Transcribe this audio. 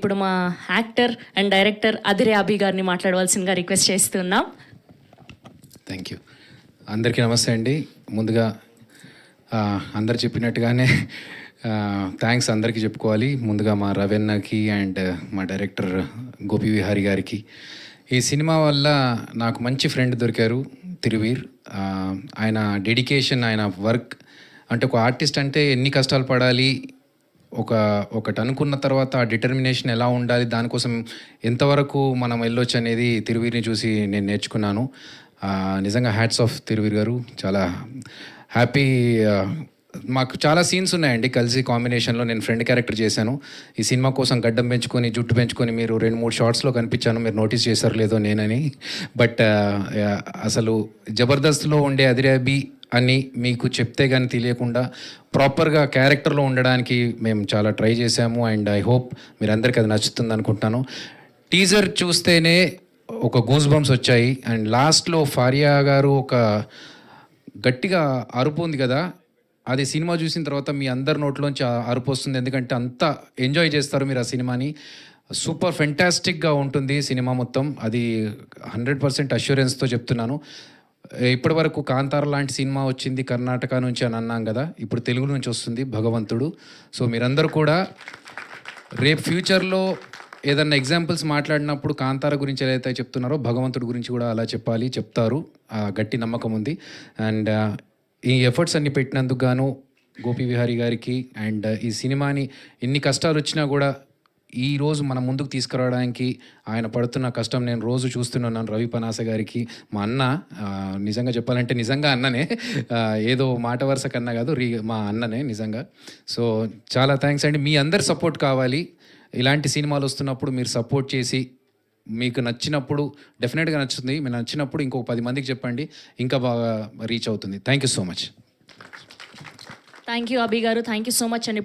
ఇప్పుడు మా actor and director అదిరే అభి గారిని మాట్లాడవలసిందిగా రిక్వెస్ట్ చేస్తున్నాం. Thank you. అందరికీ నమస్తే అండి. ముందుగా అందరు చెప్పినట్టుగానే థ్యాంక్స్ అందరికీ చెప్పుకోవాలి. ముందుగా మా రవీన్నకి అండ్ మా డైరెక్టర్ గోపి విహారీ గారికి. ఈ సినిమా వల్ల నాకు మంచి ఫ్రెండ్ దొరికారు, తిరువీర్. ఆయన డెడికేషన్, ఆయన వర్క్, అంటే ఒక ఆర్టిస్ట్ అంటే ఎన్ని కష్టాలు పడాలి, ఒకటి అనుకున్న తర్వాత ఆ డిటర్మినేషన్ ఎలా ఉండాలి, దానికోసం ఎంతవరకు మనం వెళ్ళొచ్చు అనేది తిరువీర్ని చూసి నేను నేర్చుకున్నాను. నిజంగా హ్యాట్స్ ఆఫ్ తిరువీర్ గారు. చాలా హ్యాపీ. మాకు చాలా సీన్స్ ఉన్నాయండి కలిసి కాంబినేషన్లో. నేను ఫ్రెండ్ క్యారెక్టర్ చేశాను. ఈ సినిమా కోసం గడ్డం పెంచుకొని జుట్టు పెంచుకొని మీరు 2-3 షార్ట్స్లో కనిపించాను. మీరు నోటీస్ చేశారు లేదో నేనని. బట్ అసలు జబర్దస్త్లో ఉండే అదిరే అభి అని మీకు చెప్తే కానీ తెలియకుండా ప్రాపర్గా క్యారెక్టర్లో ఉండడానికి మేము చాలా ట్రై చేశాము. అండ్ ఐ హోప్ మీరందరికీ అది నచ్చుతుంది అనుకుంటున్నాను. టీజర్ చూస్తేనే ఒక గూస్ బంప్స్ వచ్చాయి. అండ్ లాస్ట్లో ఫారియా గారు ఒక గట్టిగా అరుపు ఉంది కదా, అది సినిమా చూసిన తర్వాత మీ అందరి నోట్లోంచి అరుపు వస్తుంది. ఎందుకంటే అంత ఎంజాయ్ చేస్తారు మీరు ఆ సినిమాని. సూపర్ ఫెంటాస్టిక్గా ఉంటుంది సినిమా మొత్తం. అది 100% అష్యూరెన్స్తో చెప్తున్నాను. ఇప్పటి వరకు కాంతార లాంటి సినిమా వచ్చింది కర్ణాటక నుంచి అని అన్నాం కదా, ఇప్పుడు తెలుగు నుంచి వస్తుంది భగవంతుడు. సో మీరందరూ కూడా రేపు ఫ్యూచర్లో ఏదన్నా ఎగ్జాంపుల్స్ మాట్లాడినప్పుడు కాంతార గురించి ఏదైతే చెప్తున్నారో భగవంతుడి గురించి కూడా అలా చెప్తారు. గట్టి నమ్మకం ఉంది. అండ్ ఈ ఎఫర్ట్స్ అన్ని పెట్టినందుకు గాను గోపి విహారీ గారికి, అండ్ ఈ సినిమాని ఎన్ని కష్టాలు వచ్చినా కూడా ఈరోజు మన ముందుకు తీసుకురావడానికి ఆయన పడుతున్న కష్టం నేను రోజు చూస్తున్నాను. రవి పనాస గారికి, మా అన్న, నిజంగా చెప్పాలంటే నిజంగా అన్ననే, ఏదో మాట వరుస కన్నా కాదు, మా అన్ననే నిజంగా. సో చాలా థ్యాంక్స్ అండి. మీ అందరి సపోర్ట్ కావాలి. ఇలాంటి సినిమాలు వస్తున్నప్పుడు మీరు సపోర్ట్ చేసి, మీకు నచ్చినప్పుడు డెఫినెట్గా నచ్చుతుంది. మీరు నచ్చినప్పుడు ఇంకొక 10 మందికి చెప్పండి, ఇంకా బాగా రీచ్ అవుతుంది. Thank you so much. Thank you Abhi garu, thank you so much అండి.